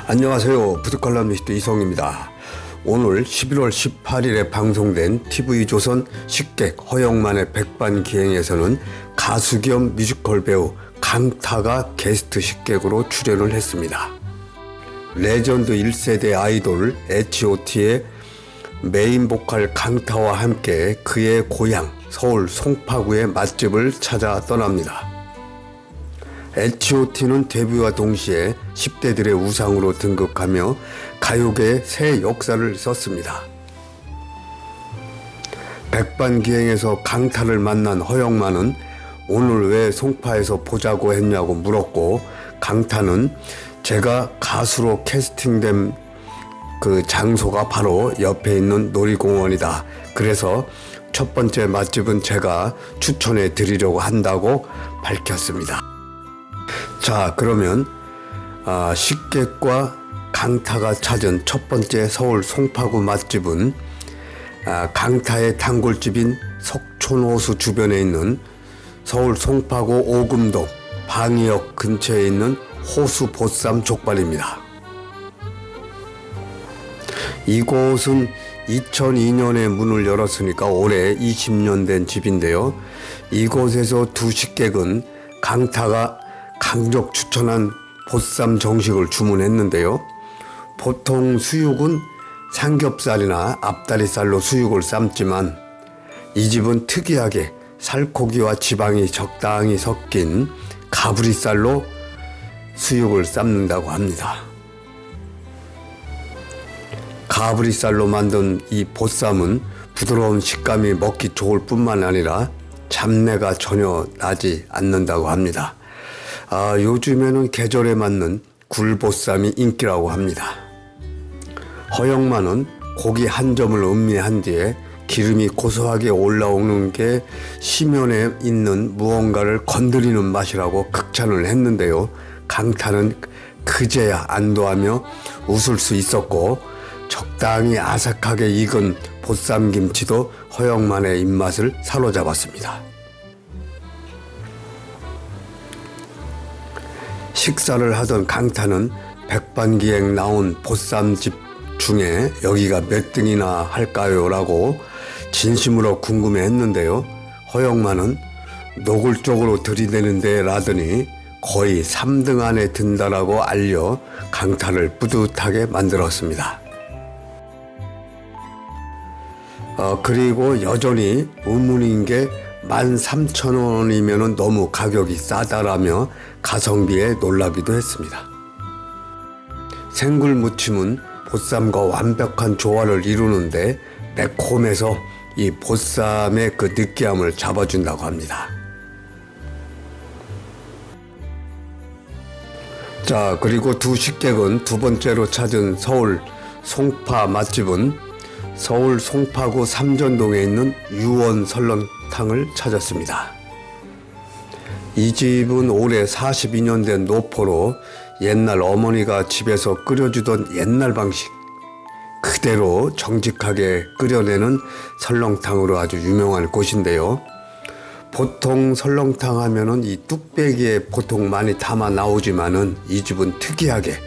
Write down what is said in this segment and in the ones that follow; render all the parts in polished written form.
안녕하세요. 푸드칼럼니스트 이성입니다. 오늘 11월 18일에 방송된 TV조선 식객 허영만의 백반기행에서는 가수 겸 뮤지컬 배우 강타가 게스트 식객으로 출연을 했습니다. 레전드 1세대 아이돌 H.O.T의 메인 보컬 강타와 함께 그의 고향 서울 송파구의 맛집을 찾아 떠납니다. H.O.T는 데뷔와 동시에 10대들의 우상으로 등극하며 가요계의 새 역사를 썼습니다. 백반기행에서 강타를 만난 허영만은 오늘 왜 송파에서 보자고 했냐고 물었고, 강타는 제가 가수로 캐스팅된 그 장소가 바로 옆에 있는 놀이공원이다. 그래서 첫 번째 맛집은 제가 추천해 드리려고 한다고 밝혔습니다. 자, 그러면 식객과 강타가 찾은 첫 번째 서울 송파구 맛집은 강타의 단골집인 석촌호수 주변에 있는 서울 송파구 오금동 방이역 근처에 있는 호수 보쌈 족발입니다. 이곳은 2002년에 문을 열었으니까 올해 20년 된 집인데요. 이곳에서 두 식객은 강타가 강력 추천한 보쌈 정식을 주문했는데요. 보통 수육은 삼겹살이나 앞다리살로 수육을 삶지만 이 집은 특이하게 살코기와 지방이 적당히 섞인 가브리살로 수육을 삶는다고 합니다. 가브리살로 만든 이 보쌈은 부드러운 식감이 먹기 좋을 뿐만 아니라 잡내가 전혀 나지 않는다고 합니다. 요즘에는 계절에 맞는 굴보쌈이 인기라고 합니다. 허영만은 고기 한 점을 음미한 뒤에 기름이 고소하게 올라오는 게 심연에 있는 무언가를 건드리는 맛이라고 극찬을 했는데요. 강타는 그제야 안도하며 웃을 수 있었고, 적당히 아삭하게 익은 보쌈김치도 허영만의 입맛을 사로잡았습니다. 식사를 하던 강타는 백반기행 나온 보쌈집 중에 여기가 몇 등이나 할까요? 라고 진심으로 궁금해했는데요. 허영만은 노골적으로 들이대는데 라더니 거의 3등 안에 든다라고 알려 강타를 뿌듯하게 만들었습니다. 그리고 여전히 의문인 게 13,000원이면 너무 가격이 싸다라며 가성비에 놀라기도 했습니다. 생굴 무침은 보쌈과 완벽한 조화를 이루는데 매콤해서 이 보쌈의 그 느끼함을 잡아준다고 합니다. 자, 그리고 두 식객은 두 번째로 찾은 서울 송파 맛집은 서울 송파구 삼전동에 있는 유원 설렁탕을 찾았습니다. 이 집은 올해 42년 된 노포로 옛날 어머니가 집에서 끓여주던 옛날 방식 그대로 정직하게 끓여내는 설렁탕으로 아주 유명한 곳인데요. 보통 설렁탕 하면은 이 뚝배기에 보통 많이 담아 나오지만은 이 집은 특이하게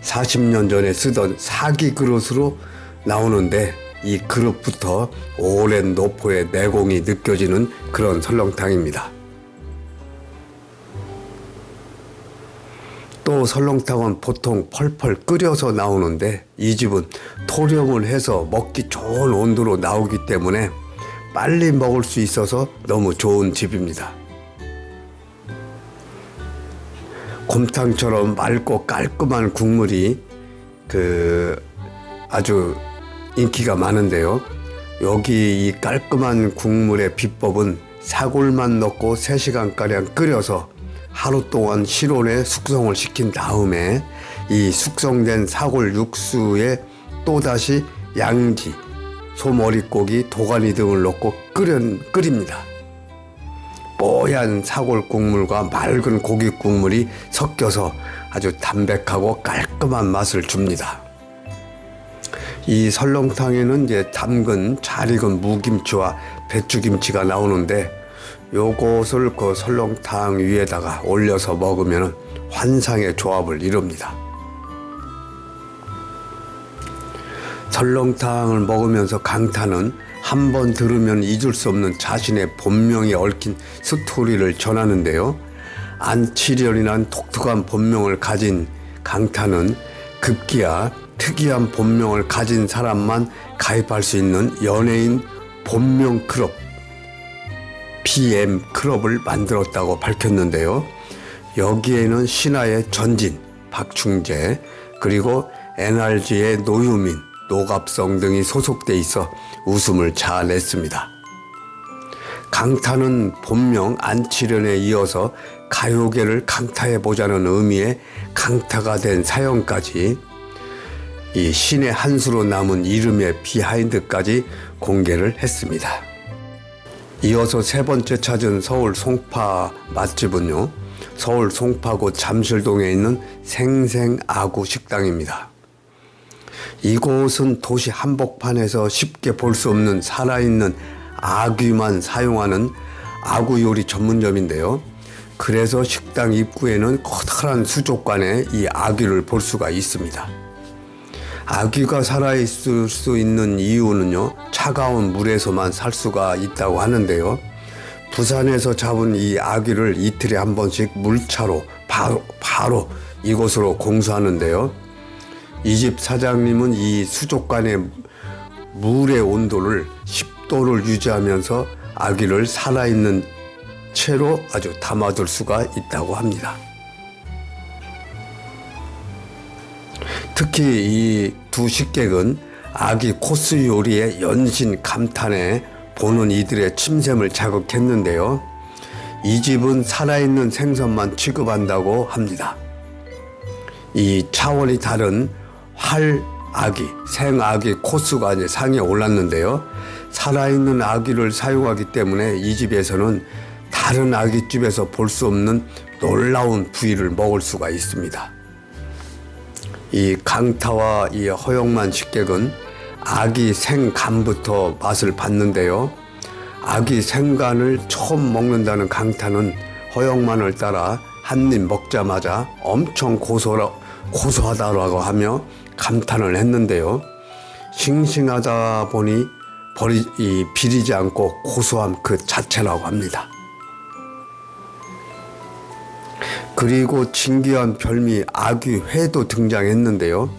40년 전에 쓰던 사기 그릇으로 나오는데 이 그릇부터 오랜 노포의 내공이 느껴지는 그런 설렁탕입니다. 또 설렁탕은 보통 펄펄 끓여서 나오는데 이 집은 토렴을 해서 먹기 좋은 온도로 나오기 때문에 빨리 먹을 수 있어서 너무 좋은 집입니다. 곰탕처럼 맑고 깔끔한 국물이 아주 인기가 많은데요. 여기 이 깔끔한 국물의 비법은 사골만 넣고 3시간가량 끓여서 하루 동안 실온에 숙성을 시킨 다음에 이 숙성된 사골 육수에 또다시 양지, 소머리고기, 도가니 등을 넣고 끓입니다. 뽀얀 사골 국물과 맑은 고기 국물이 섞여서 아주 담백하고 깔끔한 맛을 줍니다. 이 설렁탕에는 이제 담근 잘 익은 무김치와 배추김치가 나오는데 요것을 그 설렁탕 위에다가 올려서 먹으면 환상의 조합을 이룹니다. 설렁탕을 먹으면서 강타는 한 번 들으면 잊을 수 없는 자신의 본명이 얽힌 스토리를 전하는데요. 안치련이란 독특한 본명을 가진 강타는 급기야 특이한 본명을 가진 사람만 가입할 수 있는 연예인 본명 클럽 PM 클럽을 만들었다고 밝혔는데요. 여기에는 신화의 전진, 박충재, 그리고 NRG의 노유민, 노갑성 등이 소속돼 있어 웃음을 자아냈습니다. 강타는 본명 안치련에 이어서 가요계를 강타해보자는 의미의 강타가 된 사연까지 이 신의 한 수로 남은 이름의 비하인드까지 공개를 했습니다. 이어서 세 번째 찾은 서울 송파 맛집은요, 서울 송파구 잠실동에 있는 생생아구 식당입니다. 이곳은 도시 한복판에서 쉽게 볼 수 없는 살아있는 아귀만 사용하는 아구 요리 전문점인데요. 그래서 식당 입구에는 커다란 수족관에 이 아귀를 볼 수가 있습니다. 아귀가 살아있을 수 있는 이유는요, 차가운 물에서만 살 수가 있다고 하는데요. 부산에서 잡은 이 아귀를 이틀에 한 번씩 물차로 바로 이곳으로 공수하는데요. 이 집 사장님은 이 수족관의 물의 온도를 10도를 유지하면서 아귀를 살아있는 채로 아주 담아둘 수가 있다고 합니다. 특히 이 두 식객은 아귀 코스 요리의 연신 감탄에 보는 이들의 침샘을 자극했는데요. 이 집은 살아있는 생선만 취급한다고 합니다. 이 차원이 다른 활아귀, 생아귀 코스가 이제 상에 올랐는데요. 살아있는 아귀를 사용하기 때문에 이 집에서는 다른 아귀집에서 볼 수 없는 놀라운 부위를 먹을 수가 있습니다. 이 강타와 이 허영만 식객은 아귀 생간부터 맛을 봤는데요. 아귀 생간을 처음 먹는다는 강타는 허영만을 따라 한 입 먹자마자 엄청 고소하다라고 하며 감탄을 했는데요. 싱싱하다 보니 비리지 않고 고소함 그 자체라고 합니다. 그리고 진귀한 별미 아귀회도 등장했는데요.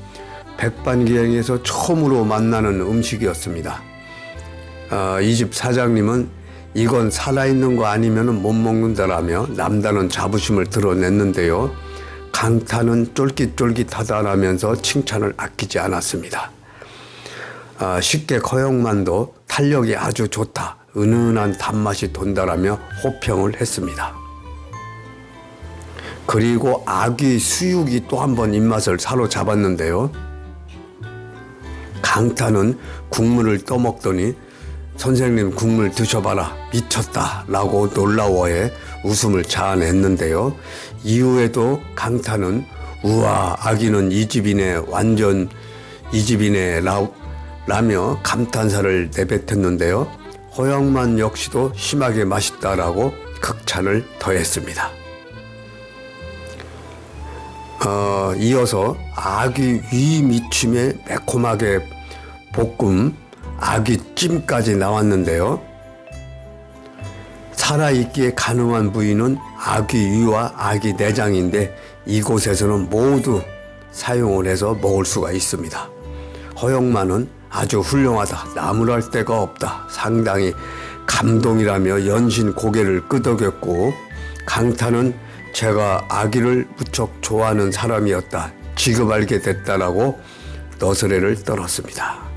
백반기행에서 처음으로 만나는 음식이었습니다. 이 집 사장님은 이건 살아있는 거 아니면 못 먹는다라며 남다른 자부심을 드러냈는데요. 강타는 쫄깃쫄깃하다라면서 칭찬을 아끼지 않았습니다. 식객 허영만도 탄력이 아주 좋다, 은은한 단맛이 돈다라며 호평을 했습니다. 그리고 아귀 수육이 또 한 번 입맛을 사로잡았는데요. 강타는 국물을 떠먹더니 선생님 국물 드셔봐라, 미쳤다 라고 놀라워해 웃음을 자아냈는데요. 이후에도 강타는 우와 아귀는 이 집이네, 완전 이 집이네 라며 감탄사를 내뱉었는데요. 허영만 역시도 심하게 맛있다라고 극찬을 더했습니다. 이어서 아귀 위 미침에 매콤하게 볶음 아귀찜까지 나왔는데요. 살아있기에 가능한 부위는 아귀 위와 아귀 내장인데 이곳에서는 모두 사용을 해서 먹을 수가 있습니다. 허영만은 아주 훌륭하다, 나무랄 데가 없다, 상당히 감동이라며 연신 고개를 끄덕였고, 강타는 제가 아귀를 무척 좋아하는 사람이었다, 지금 알게 됐다라고 너스레를 떨었습니다.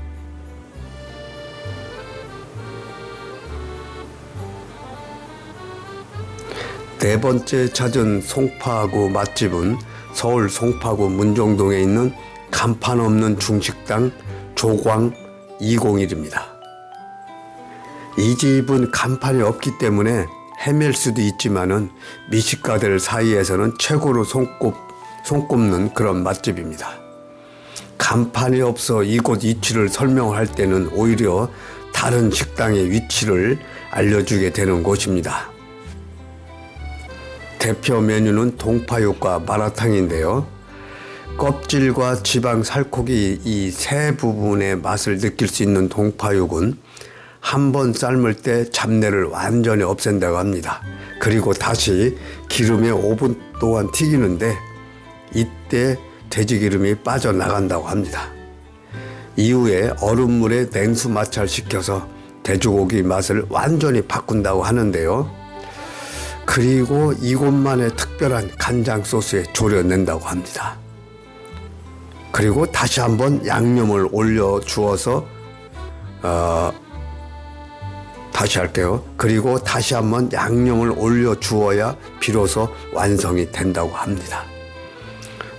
네 번째 찾은 송파구 맛집은 서울 송파구 문정동에 있는 간판 없는 중식당 조광 201입니다. 이 집은 간판이 없기 때문에 헤맬 수도 있지만은 미식가들 사이에서는 최고로 손꼽는 그런 맛집입니다. 간판이 없어 이곳 위치를 설명할 때는 오히려 다른 식당의 위치를 알려주게 되는 곳입니다. 대표 메뉴는 동파육과 마라탕인데요. 껍질과 지방, 살코기 이 세 부분의 맛을 느낄 수 있는 동파육은 한 번 삶을 때 잡내를 완전히 없앤다고 합니다. 그리고 다시 기름에 5분 동안 튀기는데 이때 돼지기름이 빠져나간다고 합니다. 이후에 얼음물에 냉수 마찰시켜서 돼지고기 맛을 완전히 바꾼다고 하는데요. 그리고 이곳만의 특별한 간장 소스에 졸여낸다고 합니다. 그리고 다시 한번 양념을 올려 주어서 다시 할게요. 그리고 다시 한번 양념을 올려 주어야 비로소 완성이 된다고 합니다.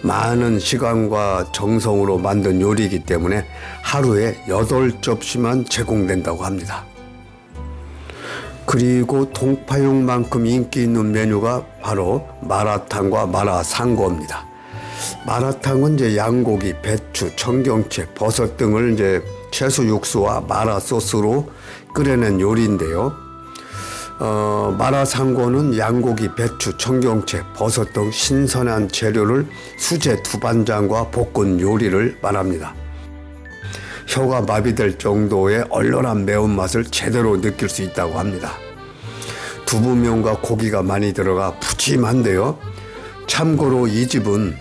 많은 시간과 정성으로 만든 요리이기 때문에 하루에 8접시만 제공된다고 합니다. 그리고 동파육만큼 인기 있는 메뉴가 바로 마라탕과 마라상고입니다. 마라탕은 이제 양고기, 배추, 청경채, 버섯 등을 이제 채소 육수와 마라 소스로 끓여낸 요리인데요. 마라상고는 양고기, 배추, 청경채, 버섯 등 신선한 재료를 수제 두반장과 볶은 요리를 말합니다. 혀가 마비될 정도의 얼얼한 매운맛을 제대로 느낄 수 있다고 합니다. 두부면과 고기가 많이 들어가 푸짐한데요. 참고로 이 집은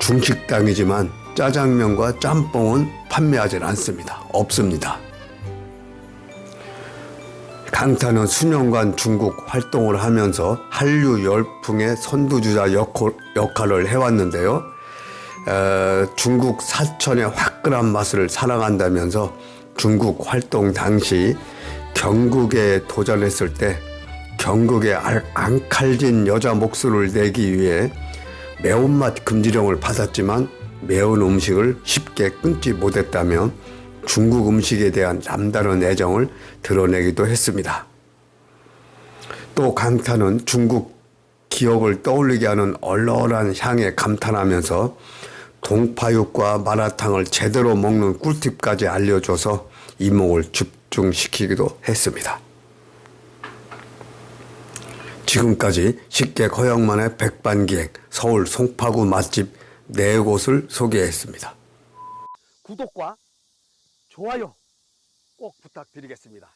중식당이지만 짜장면과 짬뽕은 판매하지 않습니다. 없습니다. 강타는 수년간 중국 활동을 하면서 한류 열풍의 선두주자 역할을 해왔는데요. 중국 사천의 화끈한 맛을 사랑한다면서 중국 활동 당시 경극에 도전했을 때 경극의 앙칼진 여자 목소리를 내기 위해 매운맛 금지령을 받았지만 매운 음식을 쉽게 끊지 못했다며 중국 음식에 대한 남다른 애정을 드러내기도 했습니다. 또 강타는 중국 기억을 떠올리게 하는 얼얼한 향에 감탄하면서 동파육과 마라탕을 제대로 먹는 꿀팁까지 알려줘서 이목을 집중시키기도 했습니다. 지금까지 식객 허영만의 백반기획 서울 송파구 맛집 4곳을 소개했습니다. 구독과 좋아요 꼭 부탁드리겠습니다.